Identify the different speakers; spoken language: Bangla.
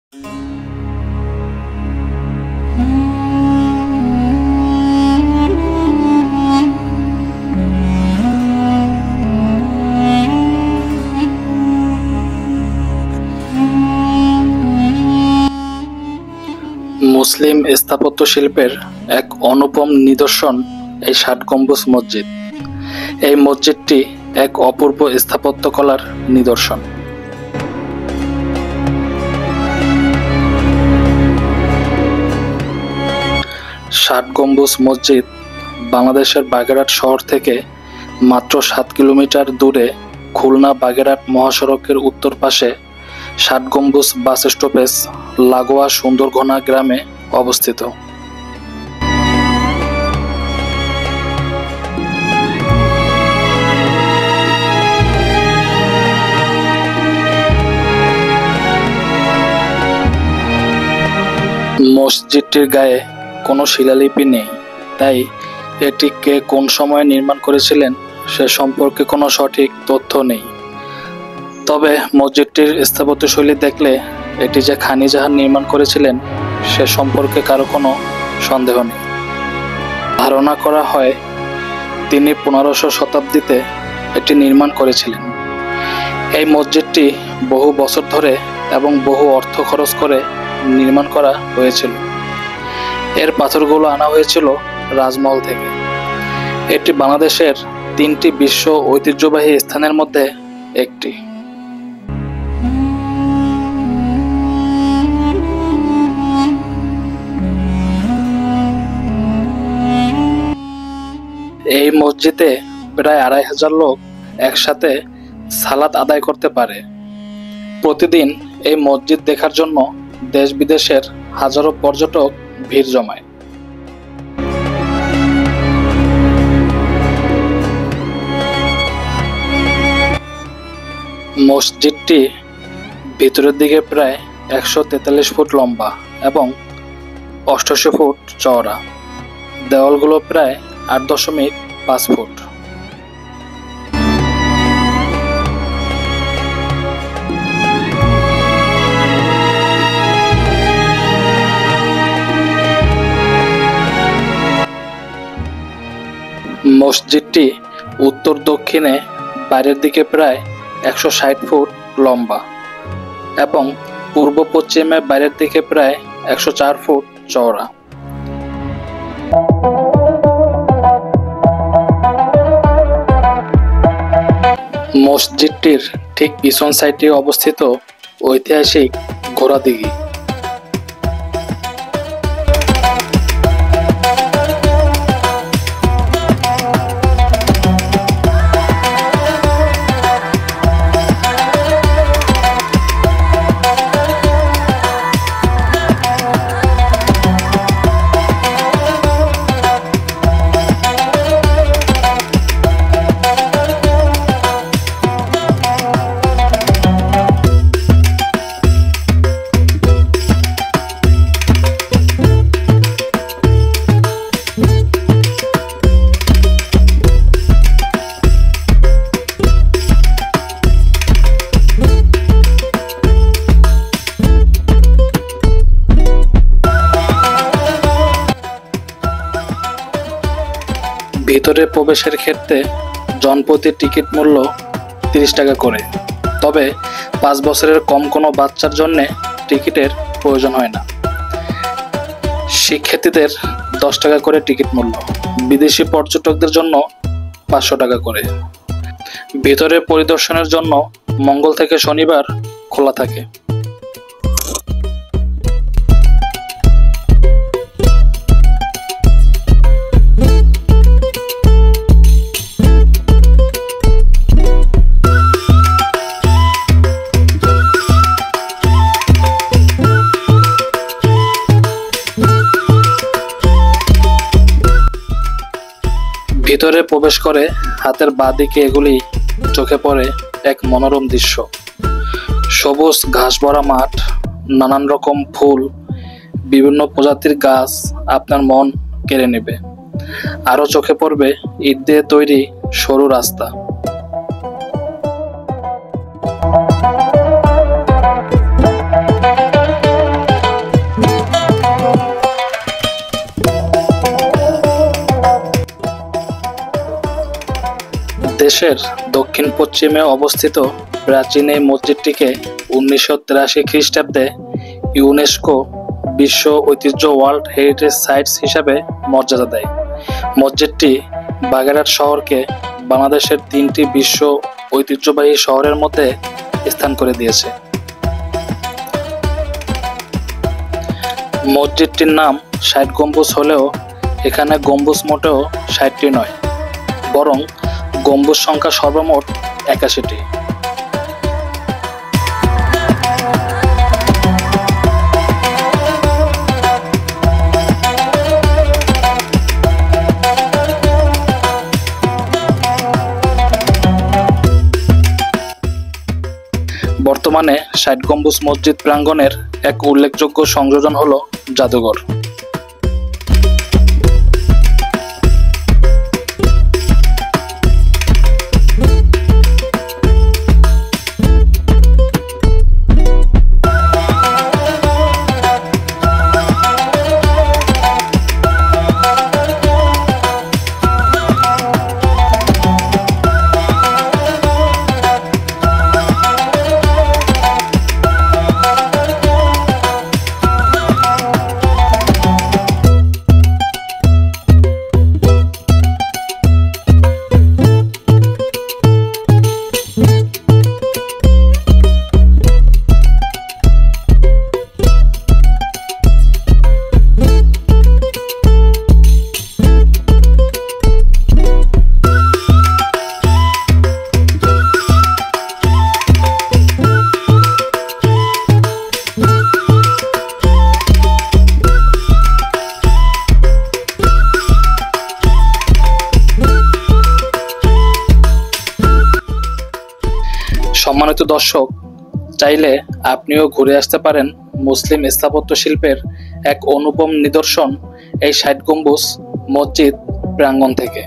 Speaker 1: মুসলিম স্থাপত্য শিল্পের এক অনুপম নিদর্শন এই ৬০ গম্বুজ মসজিদ। এই মসজিদটি এক অপূর্ব স্থাপত্যকলার নিদর্শন। ৬০ গম্বুজ মসজিদ বাংলাদেশের বাগেরহাট শহর থেকে মাত্র ৭ কিলোমিটার দূরে খুলনা বাগেরহাট মহাসড়কের উত্তর পাশে ৬০ গম্বুজ বাস স্টপেজ লাগোয়া সুন্দরঘোনা গ্রামে অবস্থিত। মসজিদটির গায়ে কোনো শিলালিপি নেই, তাই এটি কে কোন সময়ে নির্মাণ করেছিলেন সে সম্পর্কে কোনো সঠিক তথ্য নেই। তবে মসজিদটির স্থাপত্যশৈলী দেখলে এটি যে খানি জাহান নির্মাণ করেছিলেন সে সম্পর্কে কারো কোনো সন্দেহ নেই। ধারণা করা হয় তিনি ১৫০০ শতাব্দীতে এটি নির্মাণ করেছিলেন। এই মসজিদটি বহু বছর ধরে এবং বহু অর্থ খরচ করে নির্মাণ করা হয়েছিল। এর পাথরগুলো আনা হয়েছিল রাজমহল থেকে। এটি বাংলাদেশের ৩টি বিশ্ব ঐতিহ্যবাহী স্থানের মধ্যে একটি। এই মসজিদে প্রায় ২৫০০ লোক একসাথে সালাত আদায় করতে পারে। প্রতিদিন এই মসজিদ দেখার জন্য দেশ বিদেশের হাজারো পর্যটক ভিড় জমায়। মসজিদটি ভিতরের দিকে প্রায় ১৪৩ ফুট লম্বা এবং ৮৮ ফুট চওড়া। দেওয়ালগুলো প্রায় ৮.৫ ফুট। মসজিদটি উত্তর দক্ষিণে বাইরের দিকে প্রায় ১৬০ ফুট লম্বা এবং পূর্ব পশ্চিমে বাইরের দিকে প্রায় ১০৪ ফুট চওড়া। মসজিদটির ঠিক পিছন সাইডে অবস্থিত ঐতিহাসিক ঘোড়াদিঘি। ভিতরে প্রবেশের ক্ষেত্রে জনপ্রতি টিকিট মূল্য ৩০ টাকা করে। তবে ৫ বছরের কম কোনো বাচ্চার জন্য টিকিটের প্রয়োজন হয় না। শিক্ষার্থীদের ১০ টাকা করে টিকিট মূল্য, বিদেশি পর্যটকদের জন্য ৫০০ টাকা করে। ভিতরে পরিদর্শনের জন্য মঙ্গল থেকে শনিবার খোলা থাকে। ভিতরে প্রবেশ করে হাতের বাঁ দিকে এগুলি চোখে পড়ে এক মনোরম দৃশ্য। সবুজ ঘাস ভরা মাঠ, নানান রকম ফুল, বিভিন্ন প্রজাতির গাছ আপনার মন কেড়ে নেবে। আরও চোখে পড়বে ইট দিয়ে তৈরি সরু রাস্তা। বাংলাদেশের দক্ষিণ পশ্চিমে অবস্থিত প্রাচীন এই মসজিদটিকে 1983 খ্রিস্টাব্দে ইউনেস্কো বিশ্ব ঐতিহ্য ওয়ার্ল্ড হেরিটেজ সাইটস হিসাবে মর্যাদা দেয়। মসজিদটি বাগেরহাট শহরকে বাংলাদেশের 3টি বিশ্ব ঐতিহ্যবাহী শহরের মধ্যে স্থান করে দিয়েছে। মসজিদটির নাম 60 গম্বুজ হলেও এখানে গম্বুজ মোটেও 60টি নয়, বরং গম্বুজ সংখ্যা সর্বমোট 81টি। বর্তমানে 60 গম্বুজ মসজিদ প্রাঙ্গণের এক উল্লেখযোগ্য সংযোজন হলো জাদুঘর। সম্মানিত দর্শক, চাইলে আপনিও ঘুরে আসতে পারেন মুসলিম স্থাপত্য শিল্পের এক অনুপম নিদর্শন এই 60 গম্বুজ মসজিদ প্রাঙ্গণ থেকে।